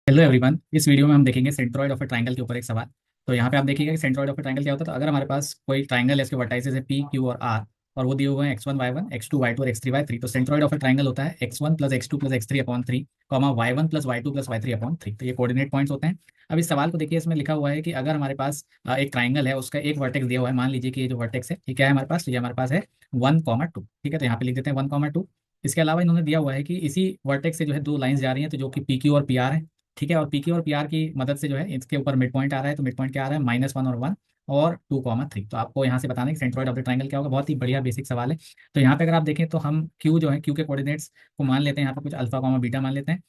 Hello everyone, इस video में हम देखेंगे सेंट्रोइड ऑफ अ ट्रायंगल के ऊपर एक सवाल। तो यहाँ पे आप देखिएगा कि सेंट्रोइड ऑफ अ ट्रायंगल क्या होता है। तो अगर हमारे पास कोई ट्रायंगल है, इसके वर्टाइसेस है पी क्यू और आर, और वो दिए हुए हैं x1 y1 x2 y2 और x3 y3। तो सेंट्रोइड ऑफ अ ट्रायंगल होता है x1 plus x2 plus x3 upon 3 comma y1 plus y2 plus y3 upon 3। तो ये कोऑर्डिनेट पॉइंट्स होते हैं। अब इस सवाल को देखिए, इसमें लिखा हुआ है कि अगर हमारे पास एक ट्राइंगल है, उसका एक वर्टेक्स दिया हुआ है। मान लीजिए कि ये जो वर्टेक्स है, ये क्या है हमारे पास, तो ये हमारे पास है 1,2। ठीक है, तो यहाँ पे लिख देते हैं 1,2। इसके अलावा इन्होंने दिया हुआ है कि इसी वर्टेक्स से जो है दो लाइंस जा रही हैं, तो जो कि पी क्यू और पी आर है। ठीक है, और पी क्यू और पी आर की मदद से जो है इसके ऊपर मिड पॉइंट आ रहा है। तो मिड पॉइंट क्या आ रहा है, -1 और 1 और 2,3। तो आपको यहाँ से बताना है कि सेंट्रोइड ऑफ द ट्राइंगल क्या होगा। बहुत ही बढ़िया बेसिक सवाल है। तो यहाँ पे अगर आप देखें तो हम क्यू जो है, क्यू के कोऑर्डिनेट्स को मान लेते हैं यहाँ पे कुछ अल्फा कॉमा बीटा मान लेते हैं।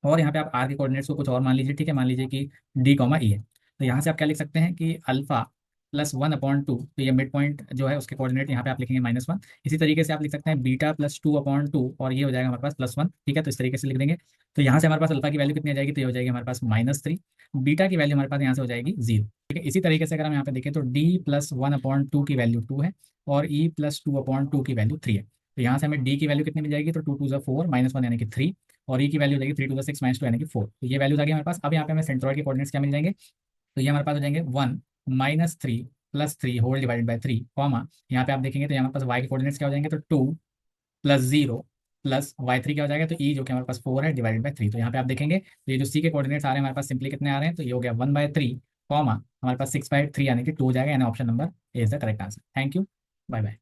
और यहाँ पे आप आर के कोऑर्डिनेट्स को कुछ और मान लीजिए। ठीक है, मान लीजिए कि डी कॉमा ई है। तो यहाँ से आप क्या लिख सकते हैं कि अल्फा प्लस 1/2, तो ये मिड पॉइंट जो है उसके कोऑर्डिनेट यहाँ पे आप लिखेंगे -1। इसी तरीके से आप लिख सकते हैं बीटा प्लस 2/2, और ये हो जाएगा हमारे पास +1। ठीक है, तो इस तरीके से लिख देंगे। तो यहाँ से हमारे पास अल्फा की वैल्यू कितनी आ जाएगी, तो ये हो जाएगी हमारे पास -3। बीटा की वैल्यू हमारे पास यहाँ से हो जाएगी 0। ठीक है, इसी तरीके से अगर हम यहाँ पे देखें तो डी प्लस 1/2 की वैल्यू 2 है, और ई प्लस 2/2 की वैल्यू 3 है। तो यहाँ से हमें डी की वैल्यू कितनी मिल जाएगी, तो 2 2 4 -1 यानी कि 3, और ई की वैल्यू हो जाएगी 3 2 6 -2 यानी कि 4। तो ये वैल्यूज आ गई हमारे पास। अब यहाँ पे हमें सेंट्रॉइड के कोऑर्डिनेट्स क्या मिल जाएंगे, तो ये हमारे पास हो जाएंगे 1 -3 +3 होल डिवाइडेड बाई 3 कॉमा, यहाँ पे आप देखेंगे तो यहाँ हमारे पास y के कोऑर्डिनेट्स क्या हो जाएंगे, तो 2 प्लस 0 प्लस y3 क्या हो जाएगा, तो e जो कि हमारे पास 4 है डिवाइडेड बाई 3। तो यहाँ पे आप देखेंगे तो ये जो c के कोऑर्डिनेट्स आ रहे हैं हमारे पास सिंपली कितने आ रहे हैं, तो ये हो गया 1/3 कॉमा हमारे पास 6/3 यानी कि 2 हो जाएगा, यानी option number A is the correct answer. Thank you, bye bye.